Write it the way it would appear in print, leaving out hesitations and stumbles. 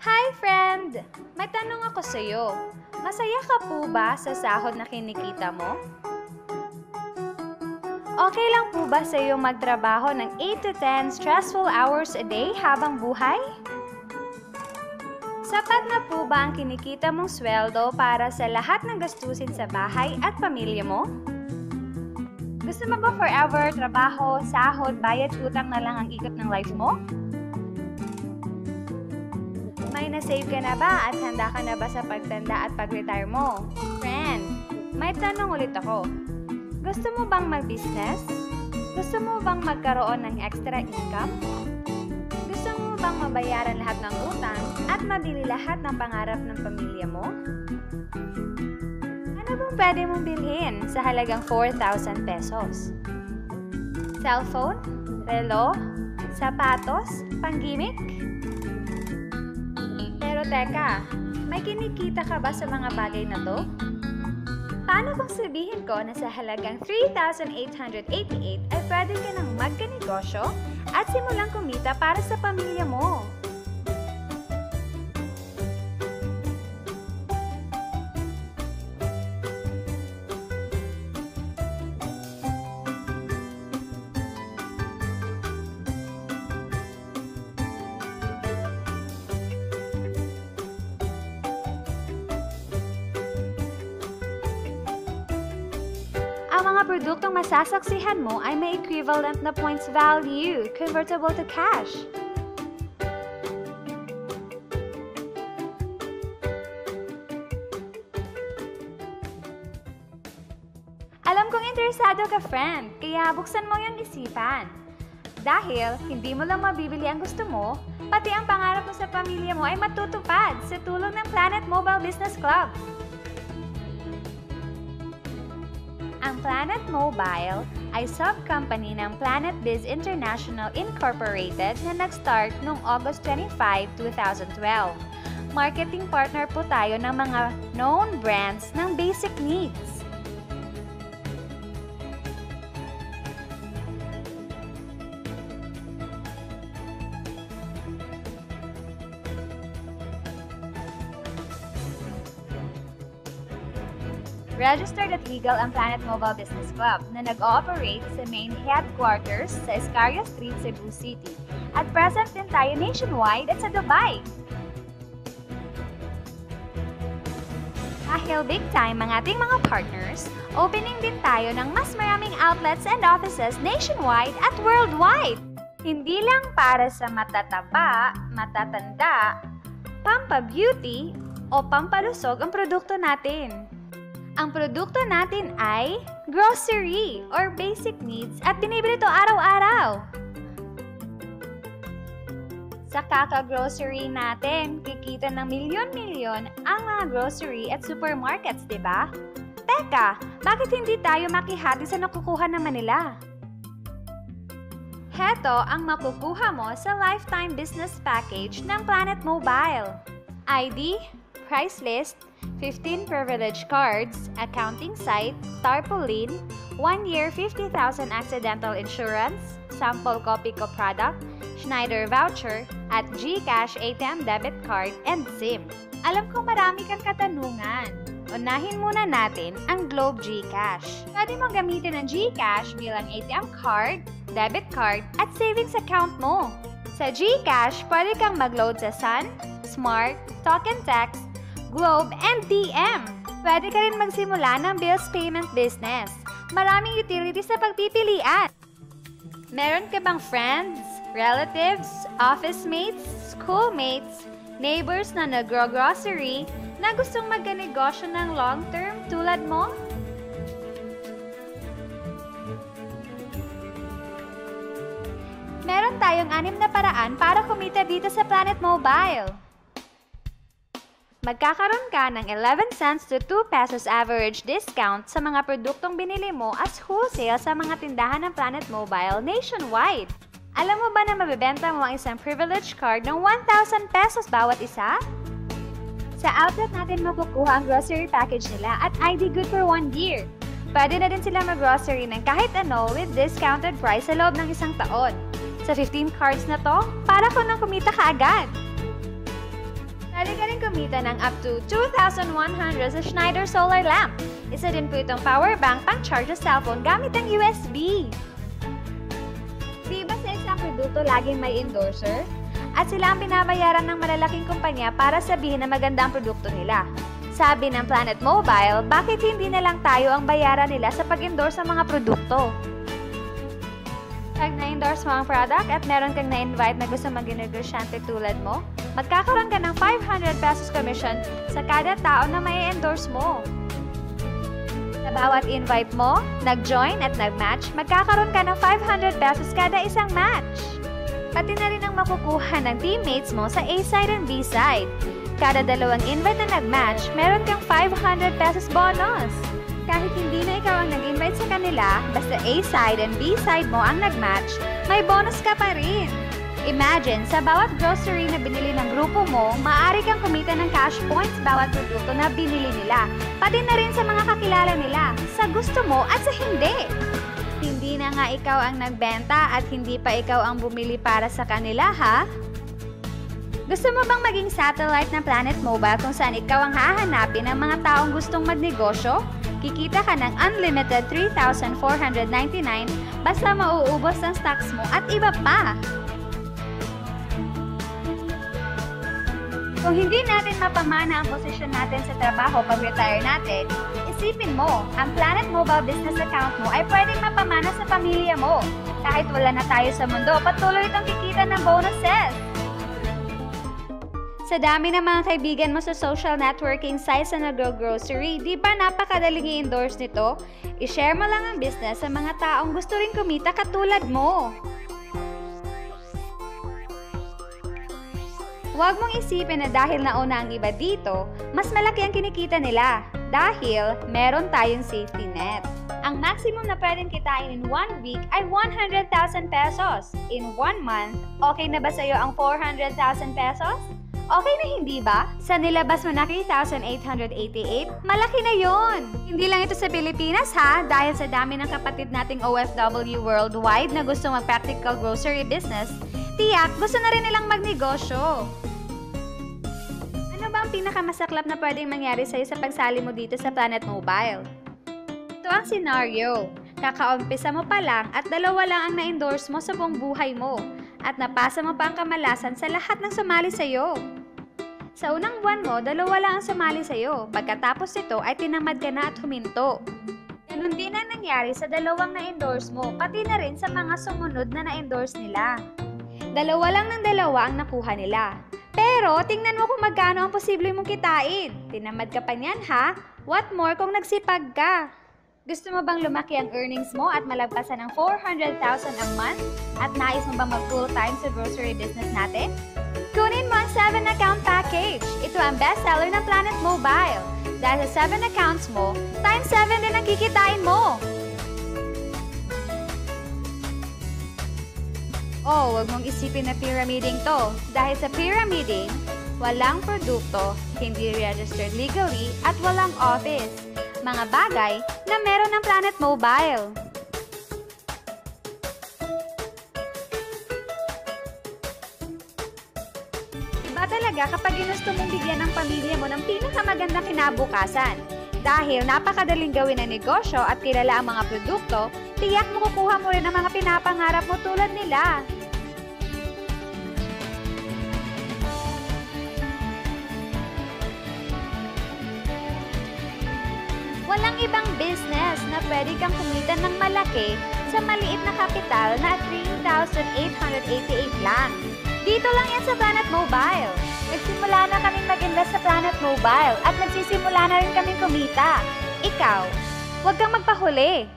Hi, friend! May tanong ako sa'yo. Masaya ka po ba sa sahod na kinikita mo? Okay lang po ba sa'yo magtrabaho ng 8 to 10 stressful hours a day habang buhay? Sapat na po ba ang kinikita mong sweldo para sa lahat ng gastusin sa bahay at pamilya mo? Gusto mo ba forever trabaho, sahod, bayad, utang na lang ang ikot ng life mo? May na-save ka na ba at handa ka na ba sa pagtanda at pag-retire mo? Friend, may tanong ulit ako. Gusto mo bang mag-business? Gusto mo bang magkaroon ng extra income? Gusto mo bang mabayaran lahat ng utang at mabili lahat ng pangarap ng pamilya mo? Ano bang pwede mong bilhin sa halagang 4,000 pesos? Cellphone? Relo? Sapatos? Panggimik? Pero teka, may kinikita ka ba sa mga bagay na to? Paano kung sabihin ko na sa halagang 3,888 ay pwede ka nang magkanegosyo at simulang kumita para sa pamilya mo? Ang mga produktong masasaksihan mo ay may equivalent na points value, convertible to cash. Alam kong interesado ka, friend, kaya buksan mo yung isipan. Dahil hindi mo lang mabibili ang gusto mo, pati ang pangarap mo sa pamilya mo ay matutupad sa tulong ng Planet Mobile Business Club. Ang Planet Mobile ay sub-company ng Planet Biz International Incorporated na nag-start noong August 25, 2012. Marketing partner po tayo ng mga known brands ng basic needs. Registered at legal ang Planet Mobile Business Club na nag-ooperate sa main headquarters sa Escaria Street, Cebu City. At present din tayo nationwide at sa Dubai. Dahil big time ang ating mga partners, opening din tayo ng mas maraming outlets and offices nationwide at worldwide. Hindi lang para sa matataba, matatanda, pampa-beauty o pampalusog ang produkto natin. Ang produkto natin ay grocery or basic needs at binibili ito araw-araw. Sa kaka-grocery natin, kikita ng milyon-milyon ang mga grocery at supermarkets, di ba? Teka, bakit hindi tayo makihati sa nakukuha naman nila? Heto ang makukuha mo sa lifetime business package ng Planet Mobile. ID, price list, 15 privilege cards, accounting site, tarpaulin, 1 year 50,000 accidental insurance, sample copy ko product, Schneider voucher, at GCash ATM debit card and SIM. Alam ko marami kang katanungan. Unahin muna natin ang Globe GCash. Pwede mong gamitin ang GCash bilang ATM card, debit card, at savings account mo. Sa GCash, pwede kang mag-load sa Sun, Smart, Talk and Text, Globe, and DM. Pwede ka rin magsimula ng bills payment business. Maraming utilities sa pagpipilian. Meron ka bang friends, relatives, office mates, schoolmates, neighbors na nagro-grocery na gustong magkanegosyo ng long-term tulad mo? Meron tayong 6 na paraan para kumita dito sa Planet Mobile. Magkakaroon ka ng 11 cents to 2 pesos average discount sa mga produktong binili mo as wholesale sa mga tindahan ng Planet Mobile nationwide. Alam mo ba na mabibenta mo ang isang privilege card ng 1,000 pesos bawat isa? Sa outlet natin makukuha ang grocery package nila at ID good for 1 year. Pwede na din sila mag-grocery ng kahit ano with discounted price sa loob ng 1 taon. Sa 15 cards na to, para ko nang kumita ka agad. kumita ng up to 2,100 sa Schneider Solar Lamp. Isa din po itong power bank pang-charge sa cellphone gamit ang USB. Di ba sa isang produkto laging may endorser? At sila ang binabayaran ng malalaking kumpanya para sabihin na maganda ang produkto nila. Sabi ng Planet Mobile, bakit hindi na lang tayo ang bayaran nila sa pag-endorse sa mga produkto? Pag na-endorse mo ang product at meron kang na-invite na gusto maging negosyante tulad mo, magkakaroon ka ng 500 pesos commission sa kada tao na may endorse mo. Sa bawat invite mo, nag-join at nag-match, magkakaroon ka ng 500 pesos kada isang match. Pati na rin ang makukuha ng teammates mo sa A-side and B-side. Kada dalawang invite na nag-match, meron kang 500 pesos bonus. Kahit hindi na ikaw ang nag-invite sa kanila, basta A-side and B-side mo ang nag-match, may bonus ka pa rin. Imagine, sa bawat grocery na binili ng grupo mo, maaari kang kumita ng cash points bawat produkto na binili nila, pati na rin sa mga kakilala nila, sa gusto mo at sa hindi. Hindi na nga ikaw ang nagbenta at hindi pa ikaw ang bumili para sa kanila, ha? Gusto mo bang maging satellite ng Planet Mobile kung saan ikaw ang hahanapin ng mga taong gustong magnegosyo? Kikita ka ng unlimited 3,499 basta mauubos ang stocks mo at iba pa. Kung hindi natin mapamana ang posisyon natin sa trabaho pag-retire natin, isipin mo, ang Planet Mobile business account mo ay pwedeng mapamana sa pamilya mo. Kahit wala na tayo sa mundo, patuloy itong kikita ng bonuses. Sa dami ng mga kaibigan mo sa social networking sites na nag-grocery, di ba napakadaling i-endorse nito? I-share mo lang ang business sa mga taong gusto rin kumita katulad mo. Huwag mong isipin na dahil nauna ang iba dito, mas malaki ang kinikita nila. Dahil meron tayong safety net. Ang maximum na pwedeng kitain in 1 week ay 100,000 pesos. In 1 month, okay na ba sa'yo ang 400,000 pesos? Okay na hindi ba? Sa nilabas mo na 3,888, malaki na yon. Hindi lang ito sa Pilipinas ha, dahil sa dami ng kapatid nating OFW worldwide na gusto mag-practical grocery business, tiyak gusto na rin nilang magnegosyo. Ano ba ang pinakamasaklap na pwedeng mangyari sa'yo sa pagsali mo dito sa Planet Mobile? Ito ang scenario. Kakaumpisa mo pa lang at dalawa lang ang na-endorse mo sa buong buhay mo. At napasa mo pa ang kamalasan sa lahat ng sumali sa'yo. Sa unang buwan mo, dalawa lang ang sumali sa'yo. Pagkatapos nito ay tinamad ka na at huminto. Ganun din ang nangyari sa dalawang na-endorse mo, pati na rin sa mga sumunod na na-endorse nila. Dalawa lang ng dalawa ang nakuha nila. Pero tingnan mo kung magkano ang posible mong kitain. Tinamad ka pa niyan ha? What more kung nagsipag ka? Gusto mo bang lumaki ang earnings mo at malagpasan ng 400,000 a month? At nais mo bang mag-full-time sa grocery business natin? Kunin mo ang 7-account package. Ito ang bestseller ng Planet Mobile. Dahil sa 7 accounts mo, times 7 din ang kikitain mo. Oh, huwag mong isipin na pyramiding to. Dahil sa pyramiding, walang produkto, hindi registered legally, at walang office. Mga bagay na meron ng Planet Mobile. Iba talaga kapag ginusto mong bigyan ng pamilya mo ng pinakamagandang kinabukasan. Dahil napakadaling gawin ang negosyo at kilala ang mga produkto, tiyak mo kukuha mo rin ang mga pinapangarap mo tulad nila. Walang ibang business na pwede kang kumita ng malaki sa maliit na kapital na 3,888 lang. Dito lang yan sa Planet Mobile. Nagsimula na kaming mag-invest sa Planet Mobile at nagsisimula na rin kaming kumita. Ikaw, huwag kang magpahuli.